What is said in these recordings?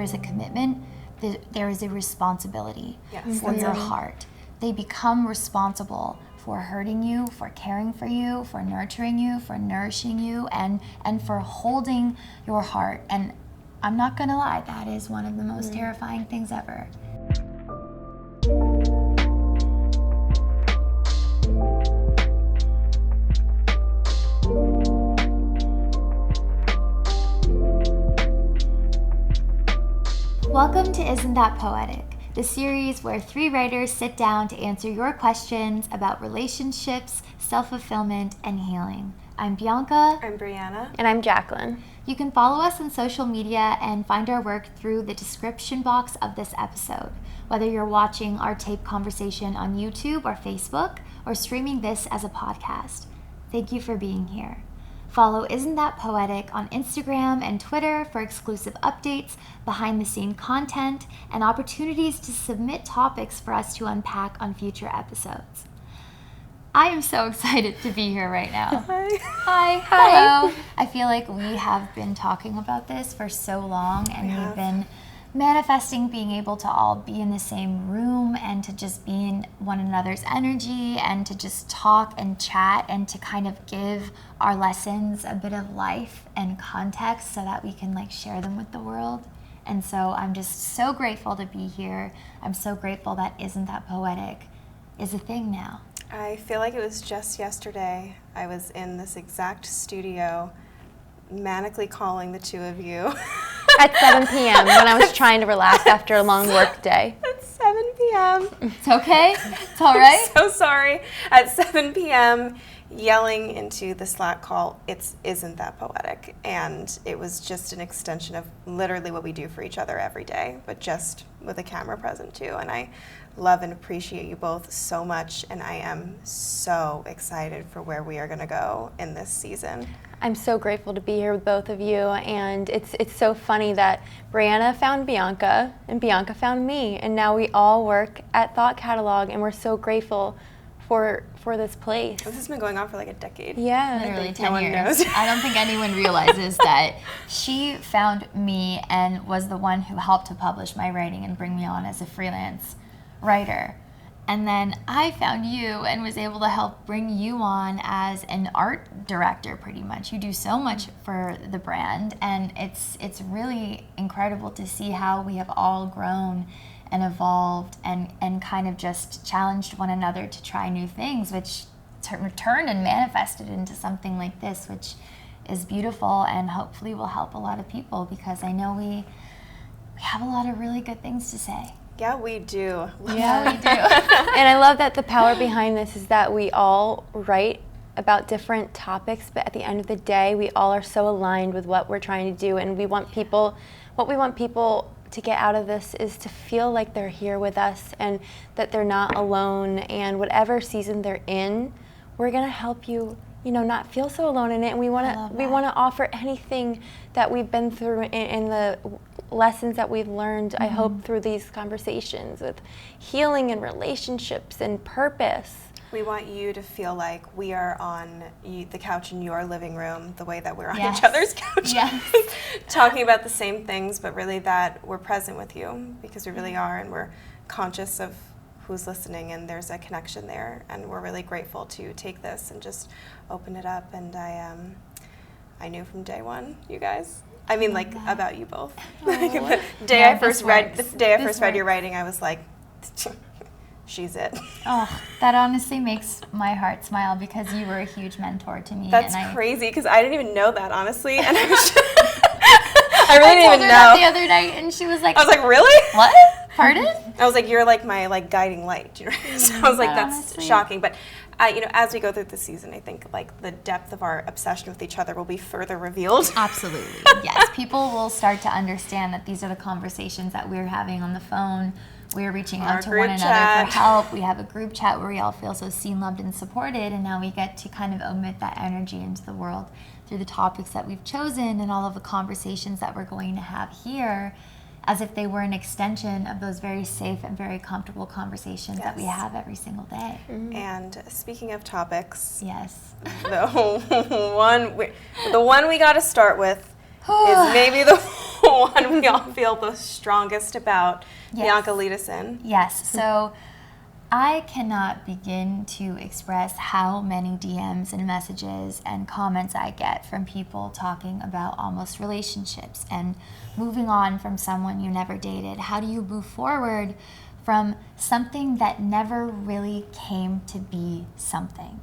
is a commitment, there is a responsibility for your heart. They become responsible for hurting you, for caring for you, for nurturing you, for nourishing you, and for holding your heart. And I'm not gonna lie, that is one of the most terrifying things ever. Welcome to Isn't That Poetic? The series where 3 writers sit down to answer your questions about relationships, self-fulfillment, and healing. I'm Bianca. I'm Brianna. And I'm Jacqueline. You can follow us on social media and find our work through the description box of this episode. Whether you're watching our tape conversation on YouTube or Facebook, or streaming this as a podcast, thank you for being here. Follow Isn't That Poetic on Instagram and Twitter for exclusive updates, behind-the-scene content, and opportunities to submit topics for us to unpack on future episodes. I am so excited to be here right now. Hi. Hello. I feel like we have been talking about this for so long, and we've been manifesting being able to all be in the same room and to just be in one another's energy and to just talk and chat and to kind of give our lessons a bit of life and context so that we can share them with the world. And so I'm just so grateful to be here. I'm so grateful that Isn't That Poetic is a thing now. I feel like it was just yesterday I was in this exact studio manically calling the two of you. At 7 p.m. when I was trying to relax after a long work day. At 7 p.m. It's okay. It's all right. I'm so sorry. At 7 p.m. yelling into the Slack call, Isn't That Poetic? And it was just an extension of literally what we do for each other every day, but just with a camera present too. And I love and appreciate you both so much, and I am so excited for where we are going to go in this season. I'm so grateful to be here with both of you, and it's so funny that Brianna found Bianca and Bianca found me, and now we all work at Thought Catalog, and we're so grateful for this place. This has been going on for like a decade. Yeah. Literally 10 no one years. knows. I don't think anyone realizes that she found me and was the one who helped to publish my writing and bring me on as a freelance writer. And then I found you and was able to help bring you on as an art director, pretty much. You do so much for the brand, and it's really incredible to see how we have all grown and evolved and kind of just challenged one another to try new things, which turned and manifested into something like this, which is beautiful and hopefully will help a lot of people, because I know we have a lot of really good things to say. Yeah, we do. Yeah, we do. And I love that the power behind this is that we all write about different topics, but at the end of the day, we all are so aligned with what we're trying to do, and what we want people to get out of this is to feel like they're here with us and that they're not alone, and whatever season they're in, we're gonna help you, not feel so alone in it. And we want to offer anything that we've been through in the lessons that we've learned, I hope, through these conversations with healing and relationships and purpose. We want you to feel like we are on the couch in your living room the way that we're on Yes. each other's couch. Yes. Talking about the same things, but really that we're present with you, because we really are, and we're conscious of who's listening, and there's a connection there, and we're really grateful to take this and just open it up. And I knew from day one, you guys. I mean, about you both. The day I first read your writing, I was like, she's it. Oh, that honestly makes my heart smile, because you were a huge mentor to me. That's and crazy, because I didn't even know that, honestly. And I really didn't even know. I told her that the other night, and she was like, I was like, really? What? Pardon? I was like, you're like my guiding light. So I was like, that's honestly shocking. But as we go through the season, I think the depth of our obsession with each other will be further revealed. Absolutely, yes. People will start to understand that these are the conversations that we're having on the phone. We're reaching out to one another for help. We have a group chat where we all feel so seen, loved, and supported, and now we get to kind of omit that energy into the world through the topics that we've chosen and all of the conversations that we're going to have here, as if they were an extension of those very safe and very comfortable conversations that we have every single day. Mm-hmm. And speaking of topics, yes, the one we got to start with is maybe the one we all feel the strongest about. Yes. Bianca, lead us in. Yes. So I cannot begin to express how many DMs and messages and comments I get from people talking about almost relationships and moving on from someone you never dated. How do you move forward from something that never really came to be something?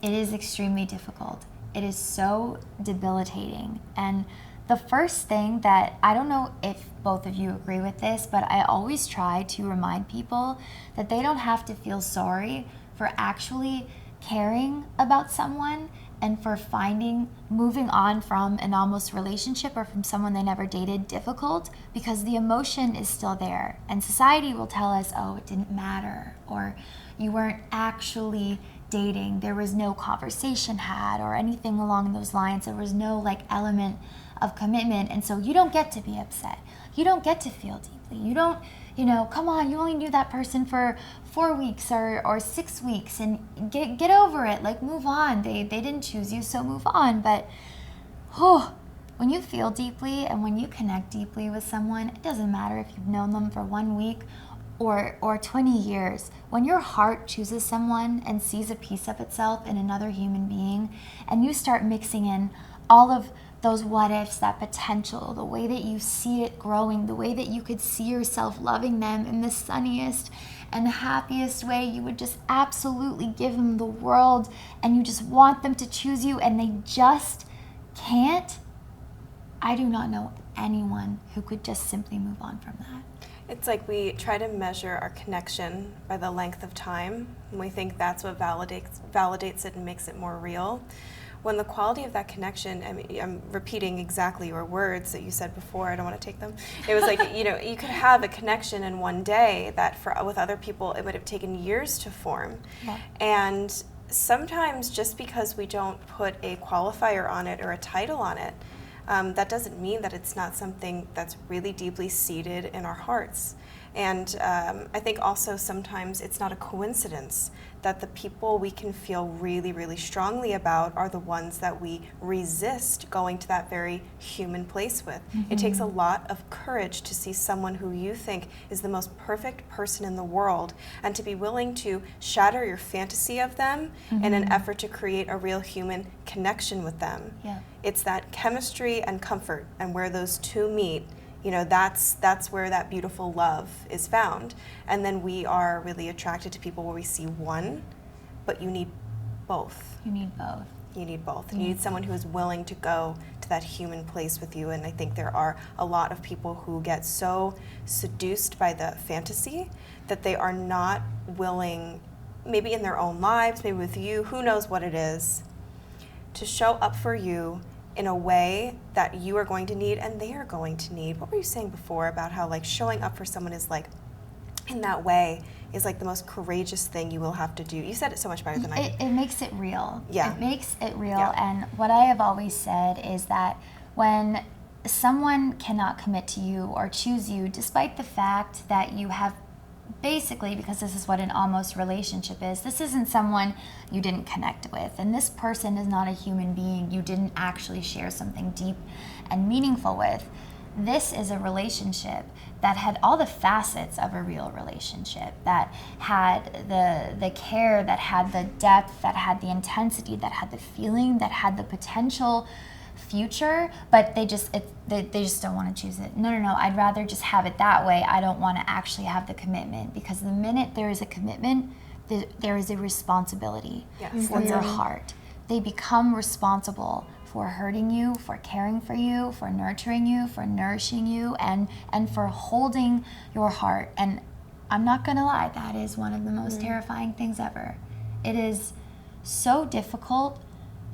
It is extremely difficult. It is so debilitating. And the first thing that, I don't know if both of you agree with this, but I always try to remind people that they don't have to feel sorry for actually caring about someone and for moving on from an almost relationship or from someone they never dated difficult, because the emotion is still there. And society will tell us, oh, it didn't matter, or you weren't actually dating, there was no conversation had, or anything along those lines. There was no element of commitment, and so you don't get to be upset. You don't get to feel deeply. You don't, come on, you only knew that person for 4 weeks or 6 weeks, and get over it. Move on. They didn't choose you, so move on. But when you feel deeply and when you connect deeply with someone, it doesn't matter if you've known them for 1 week or 20 years. When your heart chooses someone and sees a piece of itself in another human being, and you start mixing in all of those what ifs, that potential, the way that you see it growing, the way that you could see yourself loving them in the sunniest and happiest way, you would just absolutely give them the world, and you just want them to choose you, and they just can't. I do not know anyone who could just simply move on from that. It's like we try to measure our connection by the length of time, and we think that's what validates it and makes it more real. When the quality of that connection, I mean, I'm repeating exactly your words that you said before, I don't want to take them. It was you could have a connection in one day that with other people, it would have taken years to form. Yeah. And sometimes just because we don't put a qualifier on it or a title on it, that doesn't mean that it's not something that's really deeply seated in our hearts. And I think also sometimes it's not a coincidence that the people we can feel really, really strongly about are the ones that we resist going to that very human place with. Mm-hmm. It takes a lot of courage to see someone who you think is the most perfect person in the world and to be willing to shatter your fantasy of them in an effort to create a real human connection with them. Yeah. It's that chemistry and comfort, and where those two meet, that's where that beautiful love is found. And then we are really attracted to people where we see one, but you need both. You need both. You need both. You need someone who is willing to go to that human place with you. And I think there are a lot of people who get so seduced by the fantasy that they are not willing, maybe in their own lives, maybe with you, who knows what it is, to show up for you in a way that you are going to need and they are going to need. What were you saying before about how showing up for someone is in that way is the most courageous thing you will have to do? You said it so much better than I did. It makes it real. Yeah. It makes it real. Yeah. And what I have always said is that when someone cannot commit to you or choose you, despite the fact that you have basically, because this is what an almost relationship is, this isn't someone you didn't connect with, and this person is not a human being you didn't actually share something deep and meaningful with. This is a relationship that had all the facets of a real relationship, that had the care, that had the depth, that had the intensity, that had the feeling, that had the potential future, but they just don't want to choose it. No, I'd rather just have it that way. I don't want to actually have the commitment, because the minute there is a commitment, there is a responsibility for your heart. They become responsible for hurting you, for caring for you, for nurturing you, for nourishing you, and for holding your heart. And I'm not gonna lie, that is one of the most terrifying things ever. It is so difficult.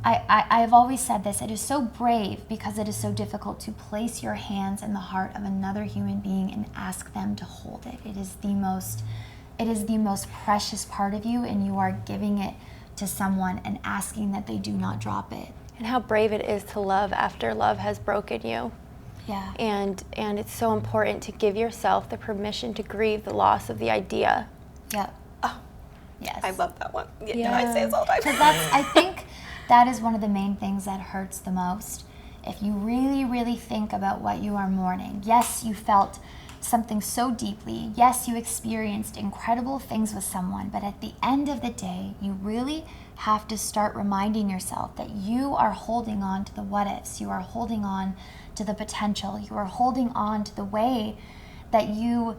I've always said this, it is so brave because it is so difficult to place your hands in the heart of another human being and ask them to hold it. It is the most precious part of you, and you are giving it to someone and asking that they do not drop it. And how brave it is to love after love has broken you. Yeah. And it's so important to give yourself the permission to grieve the loss of the idea. Yep. Oh, yes. I love that one. Yeah. I say this all the time. Because I think that is one of the main things that hurts the most, if you really, really think about what you are mourning, yes, you felt something so deeply. Yes, you experienced incredible things with someone, but at the end of the day, you really have to start reminding yourself that you are holding on to the what ifs. You are holding on to the potential. You are holding on to the way that you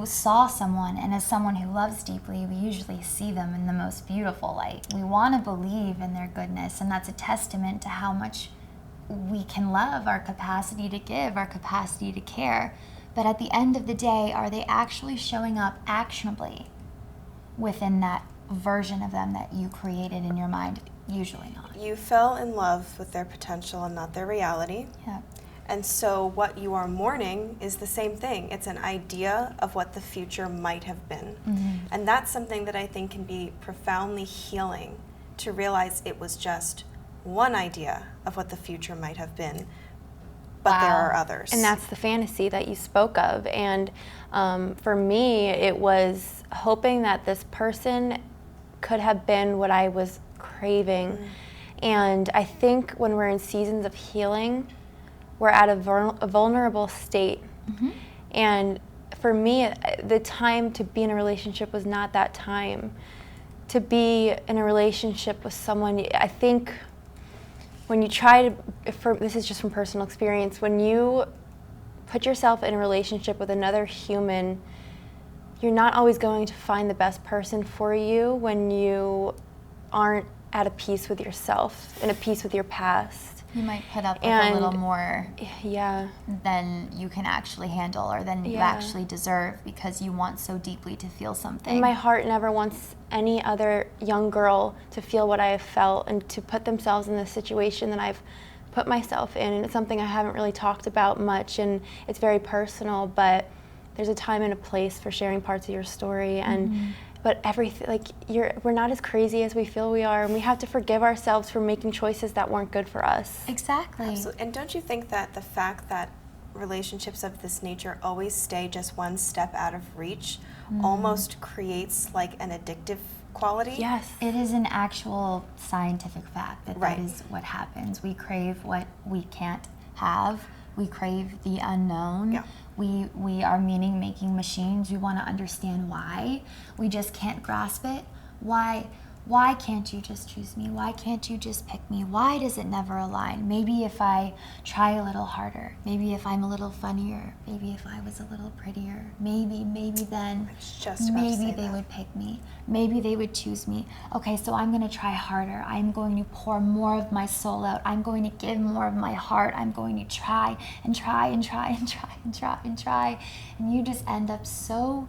saw someone, and as someone who loves deeply, we usually see them in the most beautiful light. We want to believe in their goodness, and that's a testament to how much we can love, our capacity to give, our capacity to care. But at the end of the day, are they actually showing up actionably within that version of them that you created in your mind? Usually not. You fell in love with their potential and not their reality. Yeah. And so what you are mourning is the same thing. It's an idea of what the future might have been. Mm-hmm. And that's something that I think can be profoundly healing, to realize it was just one idea of what the future might have been, but there are others. And that's the fantasy that you spoke of. And for me, it was hoping that this person could have been what I was craving. Mm. And I think when we're in seasons of healing, we're at a vulnerable state. Mm-hmm. And for me, the time to be in a relationship was not that time. To be in a relationship with someone, I think when you try to, this is just from personal experience, when you put yourself in a relationship with another human, you're not always going to find the best person for you when you aren't at a peace with yourself and at peace with your past. You might put up with a little more than you can actually handle, or than you actually deserve, because you want so deeply to feel something. And my heart never wants any other young girl to feel what I have felt and to put themselves in the situation that I've put myself in. And it's something I haven't really talked about much, and it's very personal, but there's a time and a place for sharing parts of your story. And but everything, like, we're not as crazy as we feel we are, and we have to forgive ourselves for making choices that weren't good for us. Exactly. Absolutely. And don't you think that the fact that relationships of this nature always stay just one step out of reach almost creates like an addictive quality? Yes. It is an actual scientific fact that Right. that is what happens. We crave what we can't have. We crave the unknown. Yeah. We are meaning-making machines. We want to understand why. We just can't grasp it. Why can't you just choose me? Why can't you just pick me? Why does it never align? Maybe if I try a little harder. Maybe if I'm a little funnier. Maybe if I was a little prettier. Maybe then Just about to maybe say they that. would pick me. Maybe they would choose me. Okay, so I'm going to try harder. I'm going to pour more of my soul out. I'm going to give more of my heart. I'm going to try and try and try and try and try and try. And you just end up so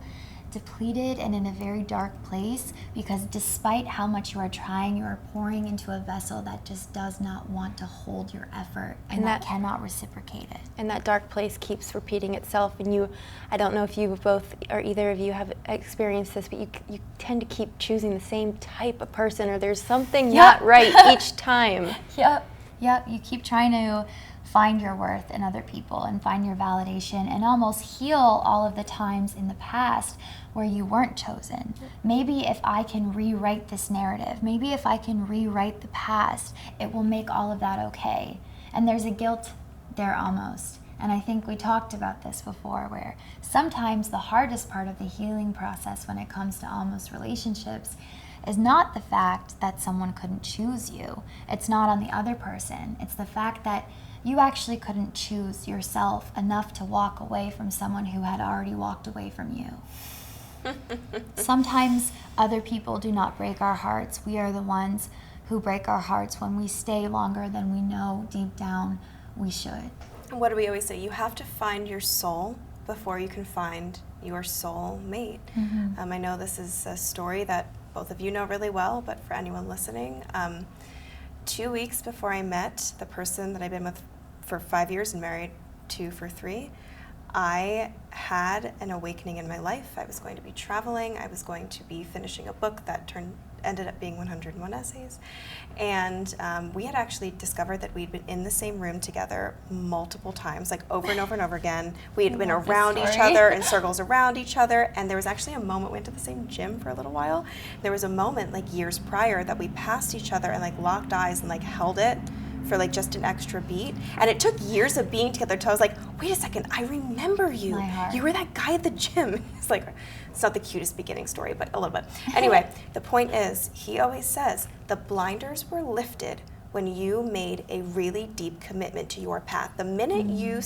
depleted and in a very dark place, because despite how much you are trying, you are pouring into a vessel that just does not want to hold your effort, and that cannot reciprocate it. And that dark place keeps repeating itself, and I don't know if you both or either of you have experienced this, but you tend to keep choosing the same type of person, or there's something not right each time. Yep. You keep trying to find your worth in other people and find your validation, and almost heal all of the times in the past where you weren't chosen. Maybe if I can rewrite this narrative, maybe if I can rewrite the past, it will make all of that okay. And there's a guilt there almost. And I think we talked about this before, where sometimes the hardest part of the healing process when it comes to almost relationships is not the fact that someone couldn't choose you. It's not on the other person. It's the fact that you actually couldn't choose yourself enough to walk away from someone who had already walked away from you. Sometimes other people do not break our hearts. We are the ones who break our hearts when we stay longer than we know deep down we should. What do we always say? You have to find your soul before you can find your soul mate. I know this is a story that both of you know really well, but for anyone listening, 2 weeks before I met the person that I've been with for 5 years and married to for 3, I had an awakening in my life. I was going to be traveling. I was going to be finishing a book that ended up being 101 essays. And we had actually discovered that we'd been in the same room together multiple times, like over and over and over again. We had been around each other, in circles around each other. And there was actually a moment, we went to the same gym for a little while. There was a moment like years prior that we passed each other and like locked eyes and like held it for like just an extra beat. And it took years of being together till I was like, wait a second, I remember you. My heart. You were that guy at the gym. It's like, it's not the cutest beginning story, but a little bit. Anyway, the point is, he always says, the blinders were lifted when you made a really deep commitment to your path. The minute you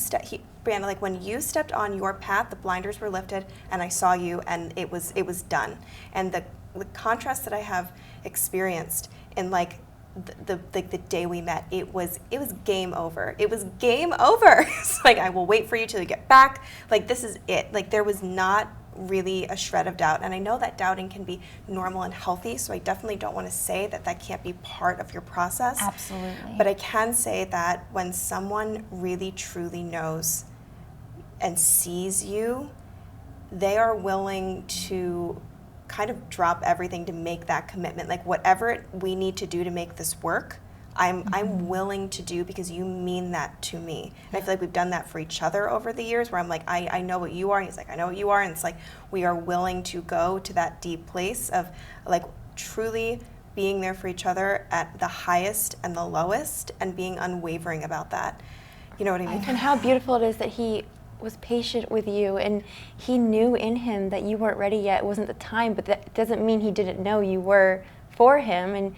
Brianna, like when you stepped on your path, the blinders were lifted, and I saw you, and it was done. And the contrast that I have experienced in like the day we met, it was game over. It was game over. It's like, I will wait for you till you get back. Like, this is it. Like, there was not really a shred of doubt. And I know that doubting can be normal and healthy, so I definitely don't want to say that that can't be part of your process. Absolutely. But I can say that when someone really truly knows and sees you, they are willing to kind of drop everything to make that commitment. Like, whatever we need to do to make this work, I'm willing to do, because you mean that to me. And I feel like we've done that for each other over the years, where I'm like, I know what you are, and he's like, I know what you are, and it's like we are willing to go to that deep place of like truly being there for each other at the highest and the lowest, and being unwavering about that. You know what I mean? And how beautiful it is that he was patient with you, and he knew in him that you weren't ready yet. It wasn't the time, but that doesn't mean he didn't know you were for him.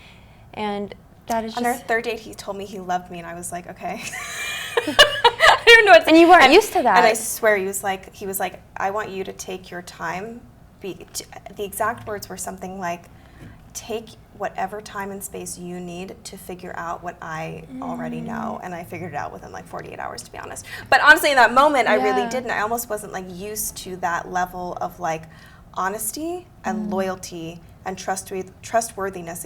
And that is on just... our third date, he told me he loved me, and I was like, okay. I don't know what to And you weren't used to that. And I swear, he was like, I want you to take your time. The exact words were something like, take whatever time and space you need to figure out what I already know. And I figured it out within like 48 hours, to be honest. But honestly, in that moment, I really didn't. I almost wasn't like used to that level of like honesty and loyalty and trustworthiness,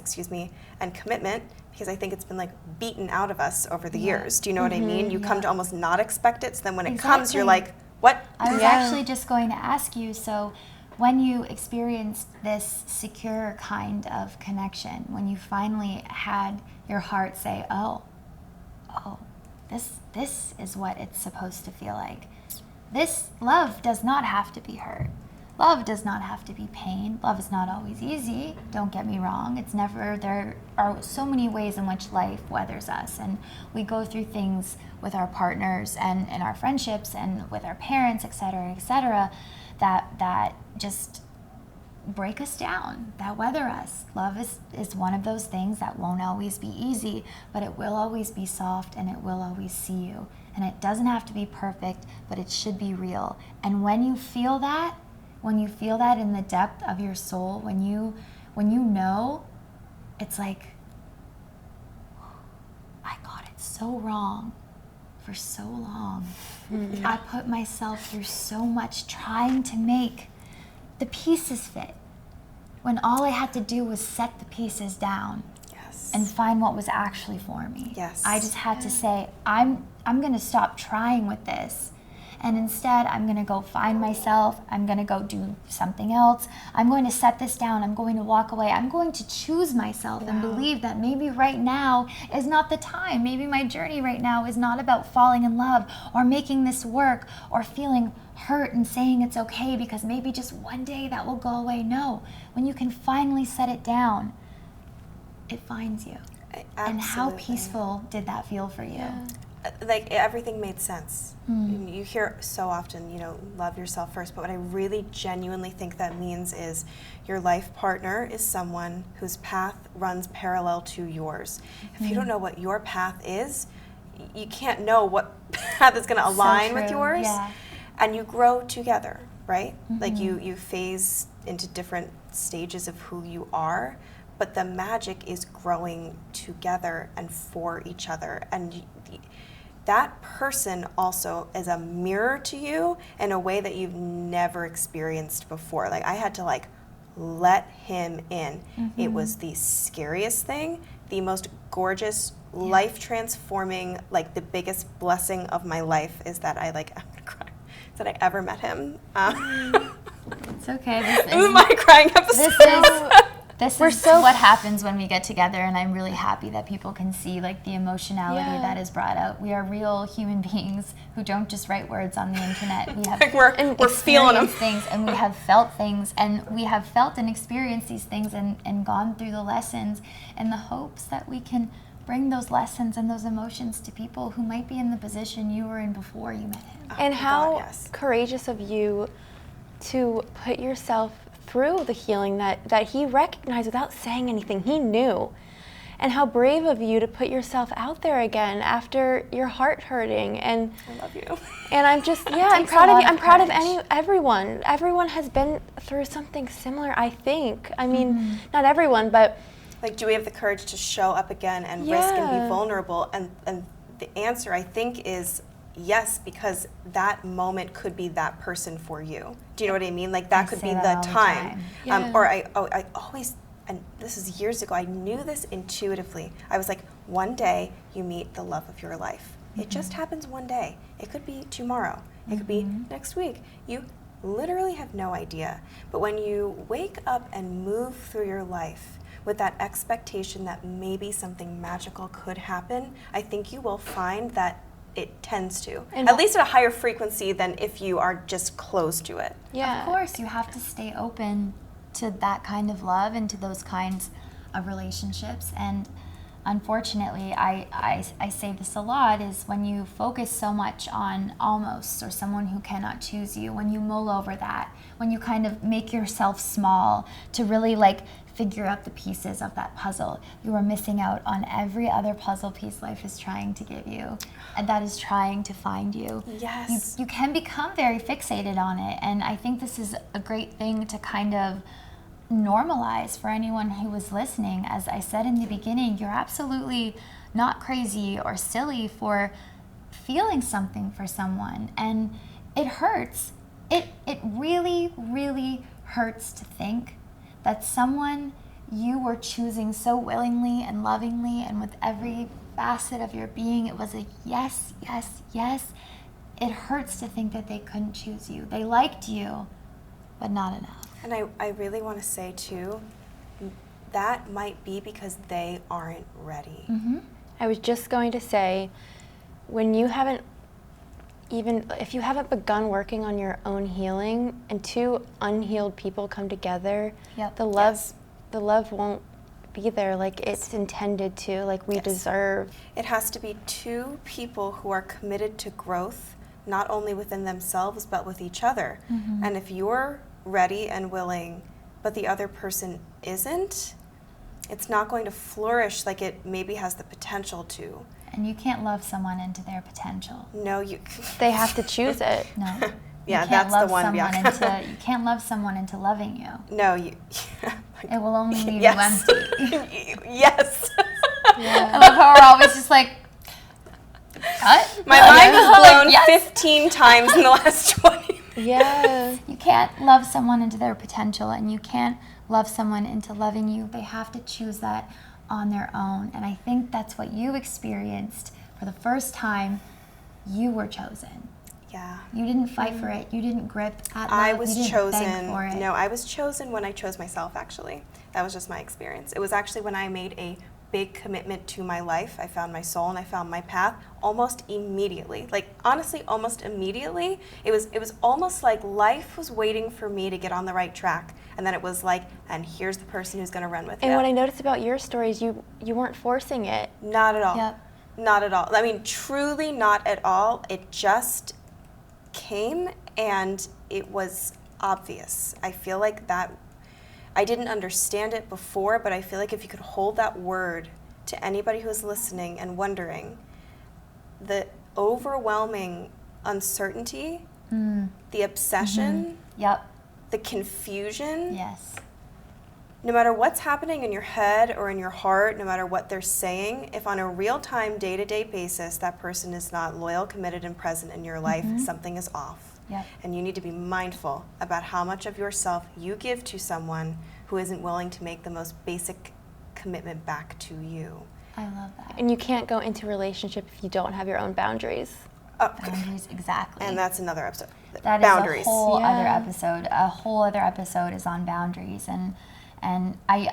and commitment, because I think it's been like beaten out of us over the years. Do you know what I mean? You come to almost not expect it, so then when it comes, you're like, what? I was actually just going to ask you, so when you experienced this secure kind of connection, when you finally had your heart say, oh, this is what it's supposed to feel like. This love does not have to be hurt. Love does not have to be pain. Love is not always easy. Don't get me wrong. It's never, there are so many ways in which life weathers us, and we go through things with our partners and in our friendships and with our parents, et cetera, that just break us down, that weather us. Love is one of those things that won't always be easy, but it will always be soft, and it will always see you. And it doesn't have to be perfect, but it should be real. And when you feel that in the depth of your soul, when you know, it's like, I got it so wrong for so long. I put myself through so much trying to make the pieces fit, when all I had to do was set the pieces down and find what was actually for me. I just had to say, I'm going to stop trying with this, and instead I'm going to go find myself. I'm going to go do something else. I'm going to set this down. I'm going to walk away. I'm going to choose myself and believe that maybe right now is not the time. Maybe my journey right now is not about falling in love or making this work or feeling hurt and saying it's okay because maybe just one day that will go away. No, when you can finally set it down, it finds you. And how peaceful did that feel for you? Like, everything made sense. You hear so often, love yourself first, but what I really genuinely think that means is your life partner is someone whose path runs parallel to yours. If you don't know what your path is, you can't know what path is going to align with yours. And you grow together, right? Like, you phase into different stages of who you are, but the magic is growing together and for each other. And that person also is a mirror to you in a way that you've never experienced before. Like, I had to let him in. It was the scariest thing, the most gorgeous, life-transforming, the biggest blessing of my life is that I'm gonna cry, is that I ever met him. It's okay. This is my crying episode. This is what happens when we get together, and I'm really happy that people can see the emotionality that is brought out. We are real human beings who don't just write words on the internet. We have we're feeling them. Things, and we have felt things, and we have felt and experienced these things and gone through the lessons in the hopes that we can bring those lessons and those emotions to people who might be in the position you were in before you met him. And how God, yes. courageous of you to put yourself through the healing that he recognized without saying anything. He knew. And how brave of you to put yourself out there again after your heart hurting. And I love you. And I'm just, yeah, I'm takes proud a of lot you. of I'm proud of courage. everyone. Everyone has been through something similar, I think. I mean, not everyone, but Like, do we have the courage to show up again and risk and Yeah. be vulnerable? And the answer, I think, is yes, because that moment could be that person for you. Do you know what I mean? Like, that I could say be that the all the time. time. Yeah. Or I always, and this is years ago, I knew this intuitively. I was like, one day you meet the love of your life. It just happens one day. It could be tomorrow. It could be next week. You literally have no idea. But when you wake up and move through your life with that expectation that maybe something magical could happen, I think you will find that it tends to. And at least at a higher frequency than if you are just closed to it. yeah. Of course, you have to stay open to that kind of love and to those kinds of relationships. And unfortunately, I say this a lot, is when you focus so much on almost, or someone who cannot choose you, when you mull over that, when you kind of make yourself small to really like figure out the pieces of that puzzle, you are missing out on every other puzzle piece life is trying to give you, and that is trying to find you. Yes. You can become very fixated on it, and I think this is a great thing to kind of normalize for anyone who is listening. As I said in the beginning, you're absolutely not crazy or silly for feeling something for someone, and it hurts. It really, really hurts to think that someone you were choosing so willingly and lovingly and with every facet of your being, it was a yes, yes, yes. It hurts to think that they couldn't choose you. They liked you, but not enough. And I really want to say, too, that might be because they aren't ready. I was just going to say, when you haven't if you haven't begun working on your own healing and two unhealed people come together, Yep. the love won't be there like it's intended to, like we Yes. deserve. It has to be two people who are committed to growth, not only within themselves, but with each other. And if you're ready and willing, but the other person isn't, it's not going to flourish like it maybe has the potential to. And you can't love someone into their potential. No, you. They have to choose it. No. Yeah, you can't that's the love one, someone Bianca. you can't love someone into loving you. No, you. It will only leave Yes. you empty. Yes. I love how we're always just like, cut? My mind Like, was blown yes. 15 times in the last 20 minutes. Yeah. You can't love someone into their potential, and you can't love someone into loving you. They have to choose that on their own. And I think that's what you experienced for the first time. You were chosen. Yeah. You didn't fight for it. You didn't grip at love. I You was didn't chosen. beg for it. No, I was chosen when I chose myself, actually. That was just my experience. It was actually when I made a big commitment to my life. I found my soul and I found my path almost immediately. Like, honestly, almost immediately. It was almost like life was waiting for me to get on the right track. And then it was like, and here's the person who's going to run with And you. what I noticed about your stories, you weren't forcing it. Not at all. Yep. Not at all. I mean, truly not at all. It just came and it was obvious. I feel like that, I didn't understand it before, but I feel like if you could hold that word to anybody who's listening and wondering, the overwhelming uncertainty, the obsession, Yep. the confusion, Yes. no matter what's happening in your head or in your heart, no matter what they're saying, if on a real-time, day-to-day basis that person is not loyal, committed, and present in your life, something is off. Yep. And you need to be mindful about how much of yourself you give to someone who isn't willing to make the most basic commitment back to you. I love that. And you can't go into a relationship if you don't have your own boundaries. Boundaries, exactly. And that's another episode. That Boundaries. is a whole Yeah. other episode. A whole other episode is on boundaries, and I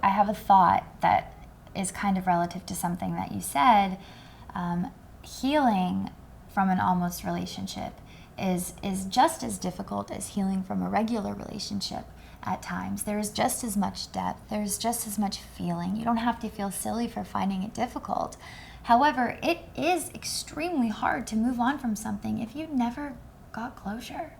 have a thought that is kind of relative to something that you said. Healing from an almost relationship is just as difficult as healing from a regular relationship. at times. There's just as much depth. There's just as much feeling. You don't have to feel silly for finding it difficult. However, it is extremely hard to move on from something if you never got closure.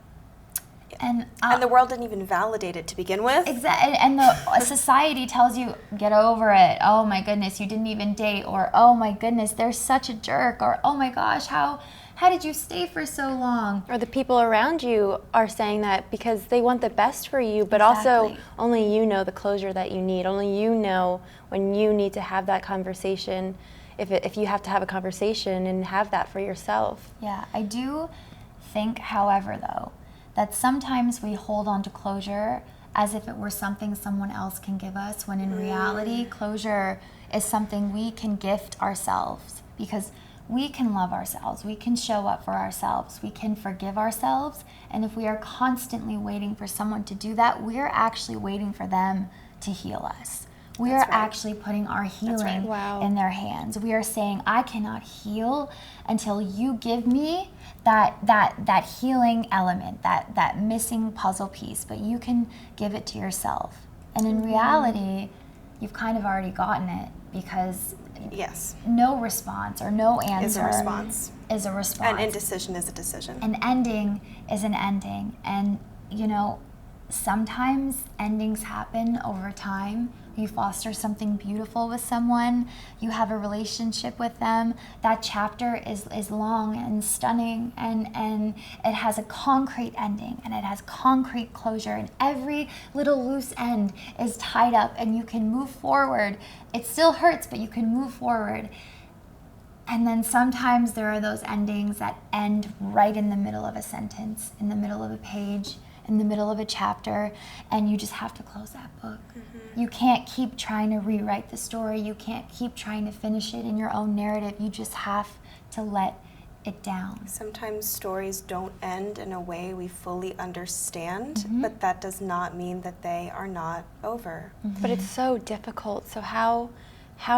And the world didn't even validate it to begin with. Exactly. And the society tells you, get over it. Oh my goodness, you didn't even date. Or, oh my goodness, they're such a jerk. Or, oh my gosh, how did you stay for so long? Or the people around you are saying that because they want the best for you, but Exactly. also only you know the closure that you need. Only you know when you need to have that conversation, if you have to have a conversation and have that for yourself. Yeah, I do think, however, though, that sometimes we hold on to closure as if it were something someone else can give us, when in reality, closure is something we can gift ourselves, because we can love ourselves, we can show up for ourselves, we can forgive ourselves, and if we are constantly waiting for someone to do that, we're actually waiting for them to heal us. We are actually putting our healing Wow. in their hands. We are saying, I cannot heal until you give me that healing element, that missing puzzle piece, but you can give it to yourself. And in reality, you've kind of already gotten it, because Yes. no response or no answer Is a response. is a response. An indecision is a decision. An ending is an ending. And, you know, sometimes endings happen over time. You foster something beautiful with someone, you have a relationship with them, that chapter is long and stunning, and it has a concrete ending, and it has concrete closure, and every little loose end is tied up, and you can move forward. It still hurts, but you can move forward. And then sometimes there are those endings that end right in the middle of a sentence, in the middle of a page, in the middle of a chapter, and you just have to close that book. You can't keep trying to rewrite the story. You can't keep trying to finish it in your own narrative. You just have to let it down. Sometimes stories don't end in a way we fully understand, but that does not mean that they are not over. But it's so difficult. So how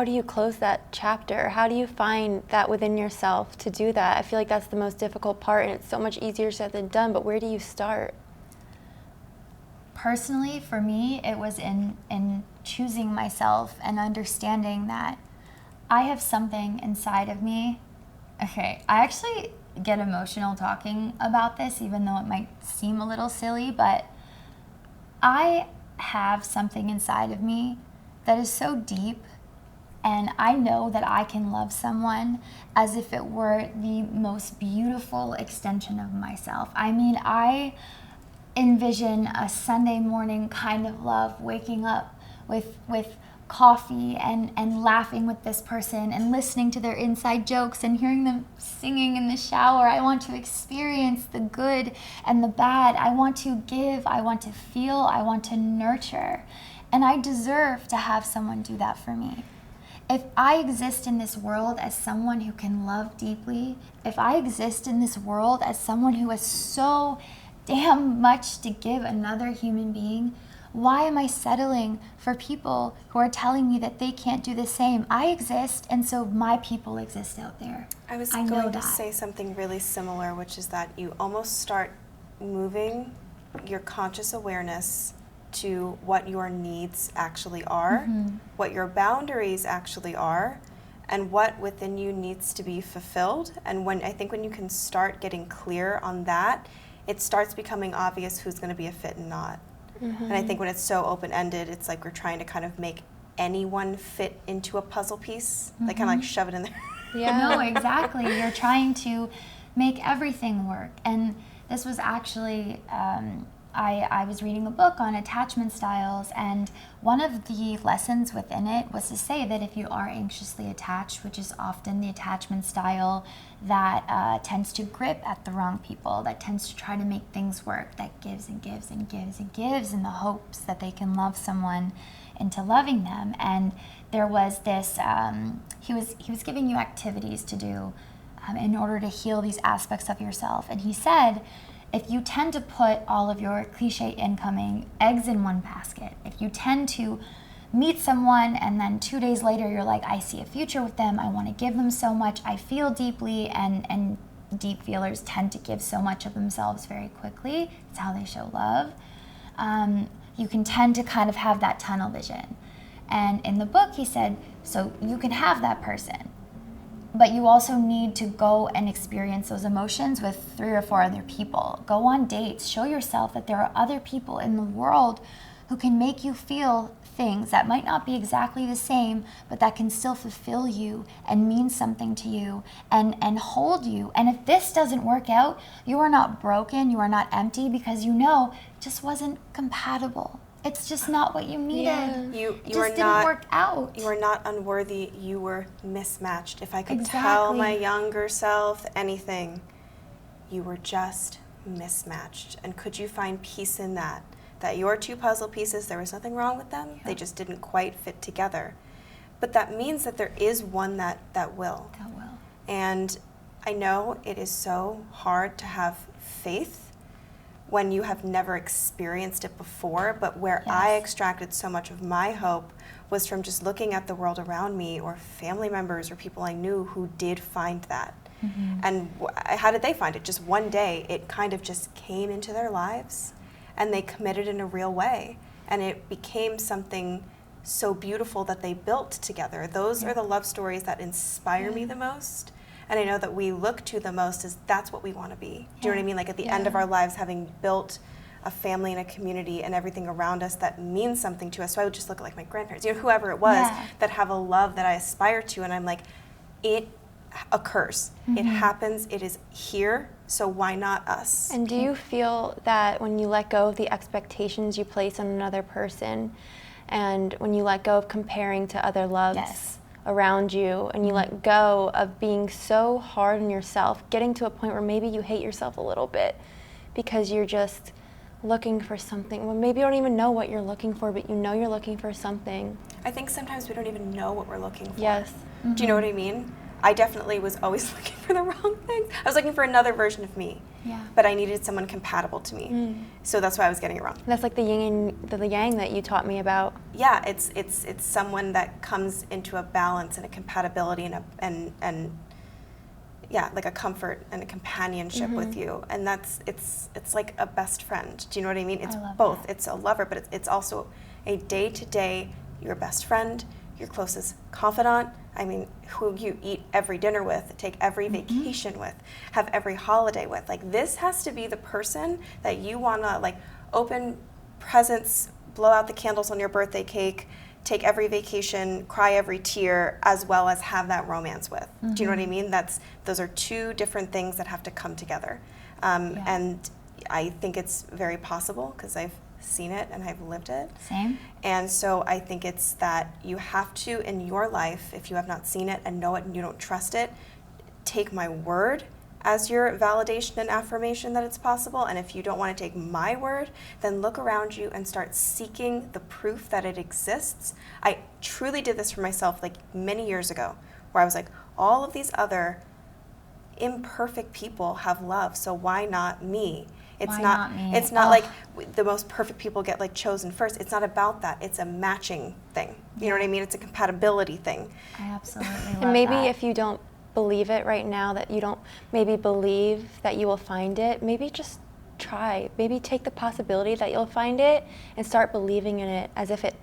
do you close that chapter? How do you find that within yourself to do that? I feel like that's the most difficult part, and it's so much easier said than done, but where do you start? Personally, for me, it was in choosing myself and understanding that I have something inside of me. Okay, I actually get emotional talking about this, even though it might seem a little silly, but I have something inside of me that is so deep, and I know that I can love someone as if it were the most beautiful extension of myself. I mean, I envision a Sunday morning kind of love, waking up with coffee and laughing with this person and listening to their inside jokes and hearing them singing in the shower. I want to experience the good and the bad. I want to give, I want to feel, I want to nurture. And I deserve to have someone do that for me. If I exist in this world as someone who can love deeply, if I exist in this world as someone who has so damn much to give another human being, why am I settling for people who are telling me that they can't do the same? I exist, and so my people exist out there. I was know going to that. say something really similar, which is that you almost start moving your conscious awareness to what your needs actually are, what your boundaries actually are, and what within you needs to be fulfilled. And when you can start getting clear on that, it starts becoming obvious who's going to be a fit and not. And I think when it's so open-ended, it's like we're trying to kind of make anyone fit into a puzzle piece, like kind of like shove it in there. Yeah. No, exactly. You're trying to make everything work. And this was actually, I was reading a book on attachment styles, and one of the lessons within it was to say that if you are anxiously attached, which is often the attachment style that tends to grip at the wrong people, that tends to try to make things work, that gives and gives and gives and gives in the hopes that they can love someone into loving them. And there was this, he was giving you activities to do in order to heal these aspects of yourself. And he said, if you tend to put all of your cliche incoming eggs in one basket, if you tend to meet someone and then 2 days later you're like, I see a future with them, I want to give them so much, I feel deeply, and deep feelers tend to give so much of themselves very quickly. It's how they show love. you can tend to kind of have that tunnel vision. And in the book, he said, so you can have that person, but you also need to go and experience those emotions with 3 or 4 other people. Go on dates. Show yourself that there are other people in the world who can make you feel things that might not be exactly the same, but that can still fulfill you and mean something to you and hold you. And if this doesn't work out, you are not broken, you are not empty, because you know it just wasn't compatible. It's just not what you needed. Yeah. You It are just not didn't work out. You are not unworthy. You were mismatched. If I could tell Exactly. my younger self anything, you were just mismatched. And could you find peace in that? That your 2 puzzle pieces, there was nothing wrong with them. Yeah. They just didn't quite fit together. But that means that there is one that will. That will. And I know it is so hard to have faith when you have never experienced it before, but where I Yes. extracted so much of my hope was from just looking at the world around me, or family members or people I knew who did find that. Mm-hmm. And how did they find it? Just one day, it kind of just came into their lives, and they committed in a real way, and it became something so beautiful that they built together. Those are the love stories that inspire me the most. And I know that we look to the most as that's what we want to be. Do you know what I mean? Like at the end of our lives, having built a family and a community and everything around us that means something to us. So I would just look at like my grandparents, you know, whoever it was that have a love that I aspire to. And I'm like, it occurs. It happens. It is here. So why not us? And do you feel that when you let go of the expectations you place on another person, and when you let go of comparing to other loves Yes. around you, and you let go of being so hard on yourself, getting to a point where maybe you hate yourself a little bit because you're just looking for something? Well, maybe you don't even know what you're looking for, but you know you're looking for something. I think sometimes we don't even know what we're looking for. Yes. Do you know what I mean? I definitely was always looking for the wrong things. I was looking for another version of me. Yeah. But I needed someone compatible to me. So that's why I was getting it wrong. That's like the yin and the yang that you taught me about. Yeah, it's someone that comes into a balance and a compatibility and yeah, like a comfort and a companionship with you. And it's like a best friend. Do you know what I mean? It's love both. that. It's a lover, but it's also a day-to-day, your best friend, your closest confidant. I mean, who you eat every dinner with, take every vacation with, have every holiday with. Like, this has to be the person that you want to, like, open presents, blow out the candles on your birthday cake, take every vacation, cry every tear, as well as have that romance with. Do you know what I mean? Those are 2 different things that have to come together. And I think it's very possible because I've seen it and I've lived it. Same. And so I think it's that you have to, in your life, if you have not seen it and know it and you don't trust it, take my word as your validation and affirmation that it's possible. And if you don't want to take my word, then look around you and start seeking the proof that it exists. I truly did this for myself like many years ago, where I was like, all of these other imperfect people have love, so why not me? It's Why not not me? It's not Ugh. like the most perfect people get like chosen first. It's not about that. It's a matching thing. You know what I mean? It's a compatibility thing. I absolutely love And maybe that. if you don't believe it right now, that you don't maybe believe that you will find it, maybe just try. Maybe take the possibility that you'll find it and start believing in it as if it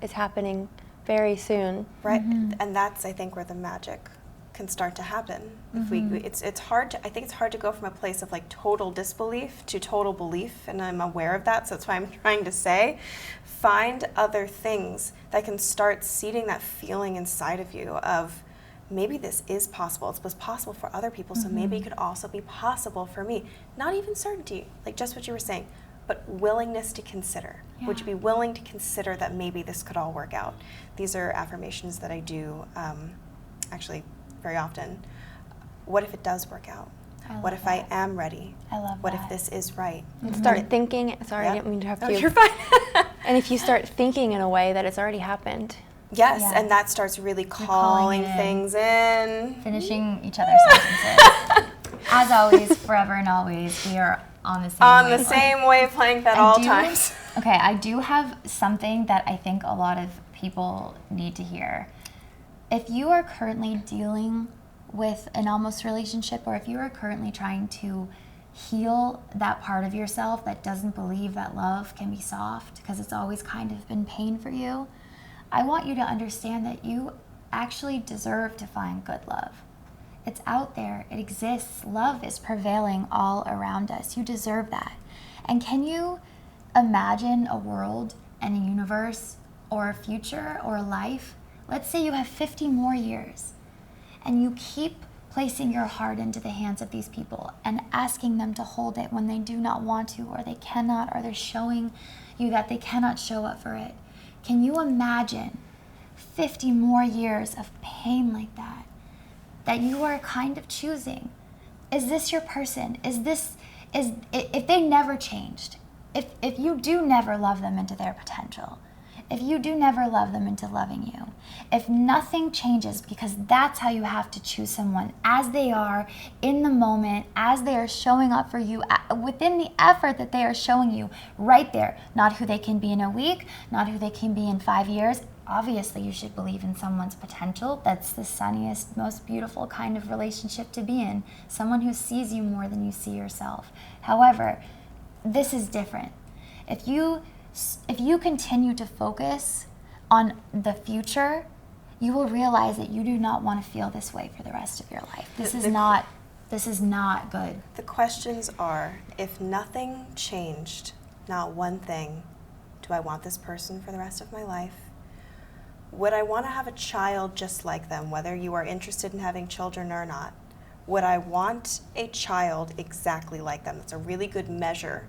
is happening very soon. Right? And that's, I think, where the magic can start to happen. If it's hard to, I think it's hard to go from a place of like total disbelief to total belief, and I'm aware of that, so that's why I'm trying to say, find other things that can start seeding that feeling inside of you of, maybe this is possible. It was possible for other people, so maybe it could also be possible for me. Not even certainty, like just what you were saying, but willingness to consider. Would you be willing to consider that maybe this could all work out? These are affirmations that I do actually very often. What if it does work out? What if I am ready? I love What that. if this is right? Start thinking, sorry, Yeah. I didn't mean to interrupt Oh, you. you're fine. And if you start thinking in a way that it's already happened. Yes, Yeah. and that starts really calling calling it in. things in. Finishing each other's sentences. As always, forever and always, we are on the same On the wavelength. same wavelength at I all do- times. Okay, I do have something that I think a lot of people need to hear. If you are currently dealing with an almost relationship, or if you are currently trying to heal that part of yourself that doesn't believe that love can be soft because it's always kind of been pain for you, I want you to understand that you actually deserve to find good love. It's out there. It exists. Love is prevailing all around us. You deserve that. And can you imagine a world and a universe or a future or a life? Let's say you have 50 more years and you keep placing your heart into the hands of these people and asking them to hold it when they do not want to, or they cannot, or they're showing you that they cannot show up for it. Can you imagine 50 more years of pain like that, that you are kind of choosing? Is this your person? If they never changed, if you do never love them into their potential, if you do never love them into loving you, if nothing changes, because that's how you have to choose someone, as they are in the moment, as they are showing up for you, within the effort that they are showing you right there, not who they can be in a week, not who they can be in 5 years. Obviously, you should believe in someone's potential. That's the sunniest, most beautiful kind of relationship to be in. Someone who sees you more than you see yourself. However, this is different. If you continue to focus on the future, you will realize that you do not want to feel this way for the rest of your life. This is not good. The questions are, if nothing changed, not one thing, do I want this person for the rest of my life? Would I want to have a child just like them, whether you are interested in having children or not? Would I want a child exactly like them? It's a really good measure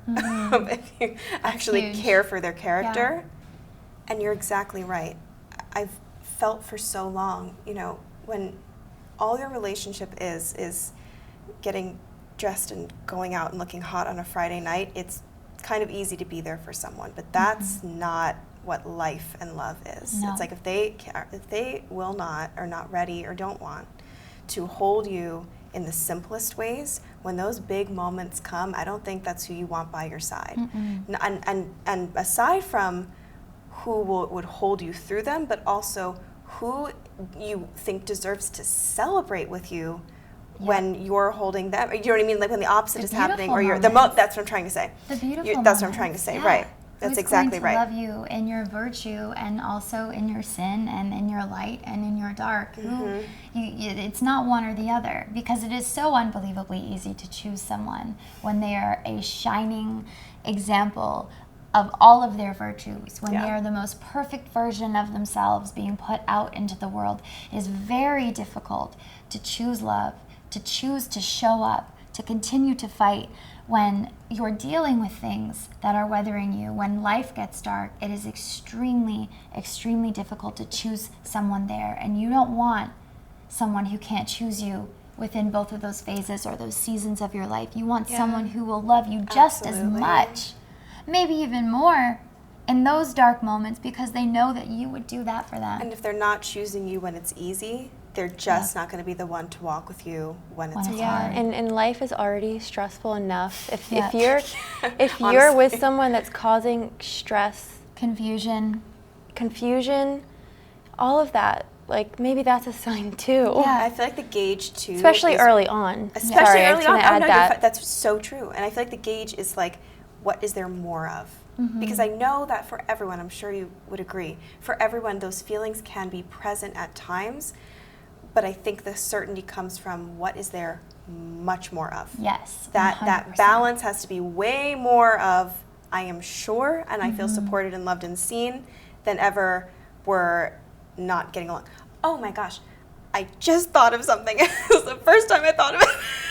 of if you actually care for their character. Yeah. And you're exactly right. I've felt for so long, when all your relationship is getting dressed and going out and looking hot on a Friday night, it's kind of easy to be there for someone, but that's not what life and love is. No. It's like if they will not, or not ready, or don't want to hold you in the simplest ways, when those big moments come, I don't think that's who you want by your side. And aside from who would hold you through them, but also who you think deserves to celebrate with you when you're holding them. You know what I mean? Like when the opposite is happening, or that's what I'm trying to say. The beautiful That's what I'm trying to say, right. That's exactly right. Who's going to love you in your virtue and also in your sin and in your light and in your dark? It's not one or the other, because it is so unbelievably easy to choose someone when they are a shining example of all of their virtues, when they are the most perfect version of themselves being put out into the world. It is very difficult to choose love, to choose to show up, to continue to fight when you're dealing with things that are weathering you. When life gets dark, it is extremely, extremely difficult to choose someone there. And you don't want someone who can't choose you within both of those phases or those seasons of your life. You want someone who will love you just as much, maybe even more, in those dark moments, because they know that you would do that for them. And if they're not choosing you when it's easy, they're just not going to be the one to walk with you when it's hard. Yeah, and life is already stressful enough. If you're with someone that's causing stress, confusion, all of that, like maybe that's a sign too. Yeah, I feel like the gauge too, especially early on. Especially early on. Oh no, that's so true. And I feel like the gauge is like, what is there more of? Because I know that for everyone, I'm sure you would agree, for everyone those feelings can be present at times. But I think the certainty comes from what is there much more of. Yes. That balance has to be way more of, I am sure and I feel supported and loved and seen, than ever we're not getting along. Oh my gosh, I just thought of something. It was the first time I thought of it.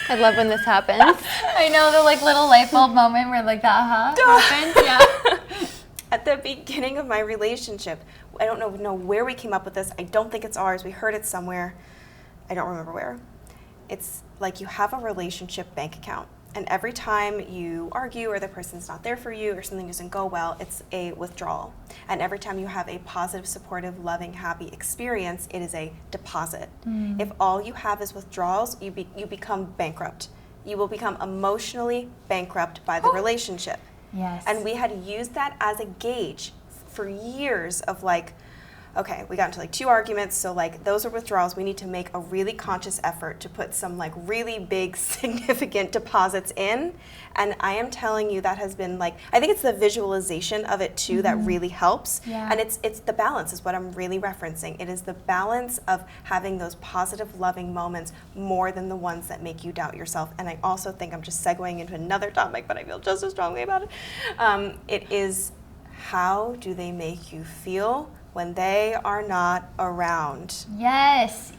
I love when this happens. I know, the little light bulb moment where the happens. Yeah. At the beginning of my relationship, I don't know where we came up with this. I don't think it's ours. We heard it somewhere. I don't remember where. It's like you have a relationship bank account, and every time you argue or the person's not there for you or something doesn't go well, it's a withdrawal. And every time you have a positive, supportive, loving, happy experience, it is a deposit. If all you have is withdrawals, you become bankrupt. You will become emotionally bankrupt by the relationship. Yes. And we had used that as a gauge for years of like, okay, we got into like 2 arguments, so like those are withdrawals. We need to make a really conscious effort to put some like really big significant deposits in. And I am telling you that has been like, I think it's the visualization of it too that really helps. Yeah. And it's the balance is what I'm really referencing. It is the balance of having those positive, loving moments more than the ones that make you doubt yourself. And I also think I'm just segueing into another topic, but I feel just as strongly about it. It is, how do they make you feel when they are not around? Yes.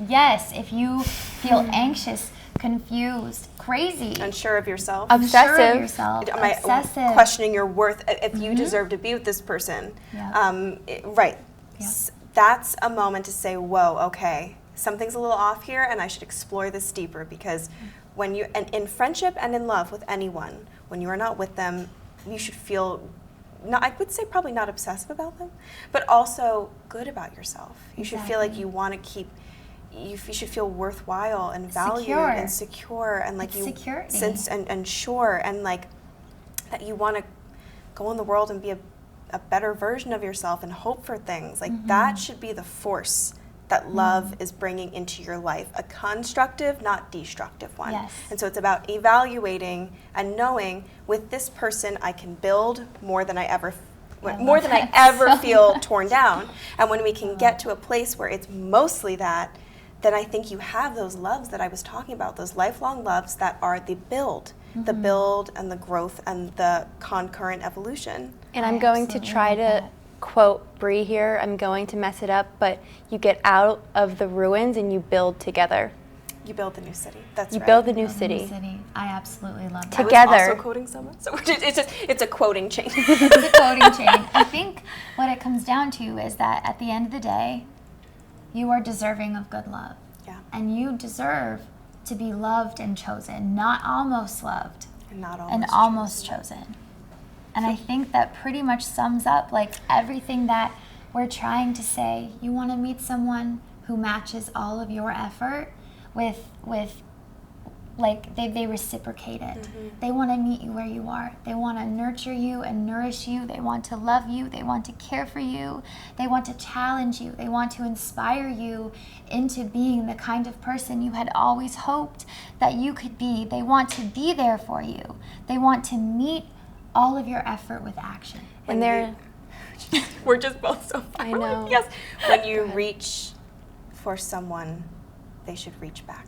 If you feel anxious, confused, crazy, Unsure of yourself. Obsessive. unsure of yourself, Am I obsessive. questioning your worth? If you deserve to be with this person. Yeah. Right. Yeah. That's a moment to say, whoa, okay, something's a little off here and I should explore this deeper, because when you, and in friendship and in love with anyone, when you are not with them, you should feel, not, I would say probably not obsessive about them, but also good about yourself. You should feel like you want to keep, you should feel worthwhile and valued Secure. and secure and like It's you security. sense and sure, and like that you want to go in the world and be a better version of yourself and hope for things. Like that should be the force that love is bringing into your life, a constructive, not destructive one. Yes. And so it's about evaluating and knowing, with this person I can build more than I ever feel torn down. And when we can get to a place where it's mostly that, then I think you have those loves that I was talking about, those lifelong loves that are the build and the growth and the concurrent evolution. And I I'm going to absolutely try love to that. quote Brie here. I'm going to mess it up, but you get out of the ruins and you build together. You build the new city. That's You right. build the new New city. I absolutely love that. Together. I was also quoting someone, so it's a quoting chain. It's a quoting chain. I think what it comes down to is that at the end of the day, you are deserving of good love. Yeah. And you deserve to be loved and chosen, not almost loved And not and almost chosen. And I think that pretty much sums up like everything that we're trying to say. You want to meet someone who matches all of your effort with like they reciprocate it. They want to meet you where you are. They want to nurture you and nourish you. They want to love you. They want to care for you. They want to challenge you. They want to inspire you into being the kind of person you had always hoped that you could be. They want to be there for you. They want to meet all of your effort with action. And they're, we're just both so far. I know. Yes. When you reach for someone, they should reach back.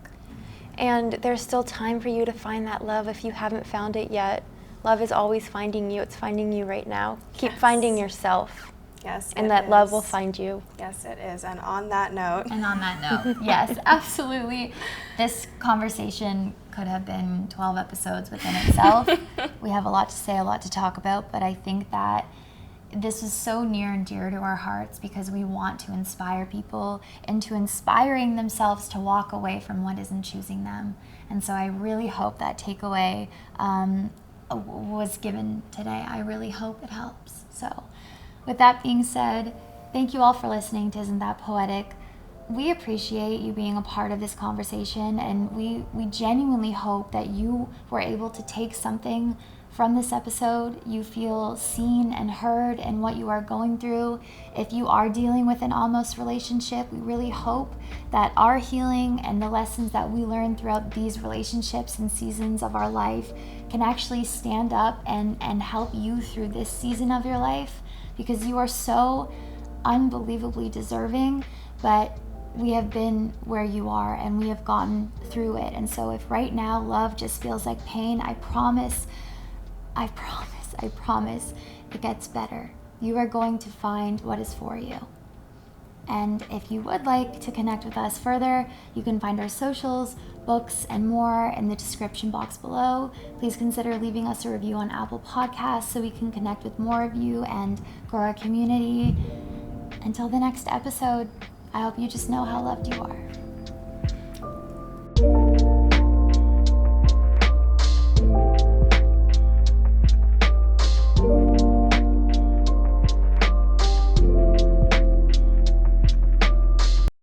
and there's still time for you to find that love if you haven't found it yet. Love is always finding you. It's finding you right now. Keep Yes. finding yourself, Yes. and it that love will is. find you. Yes, it is. And on that note, And on that note, yes, absolutely. This conversation could have been 12 episodes within itself. We have a lot to say, a lot to talk about, but I think that this is so near and dear to our hearts because we want to inspire people into inspiring themselves to walk away from what isn't choosing them. And so I really hope that takeaway was given today. I really hope it helps. So with that being said, thank you all for listening to Isn't That Poetic? We appreciate you being a part of this conversation, and we genuinely hope that you were able to take something from this episode. You feel seen and heard in what you are going through. If you are dealing with an almost relationship, we really hope that our healing and the lessons that we learn throughout these relationships and seasons of our life can actually stand up and help you through this season of your life, because you are so unbelievably deserving, but we have been where you are and we have gotten through it. And so if right now love just feels like pain, I promise it gets better. You are going to find what is for you. And if you would like to connect with us further, you can find our socials, books, and more in the description box below. Please consider leaving us a review on Apple Podcasts so we can connect with more of you and grow our community. Until the next episode, I hope you just know how loved you are.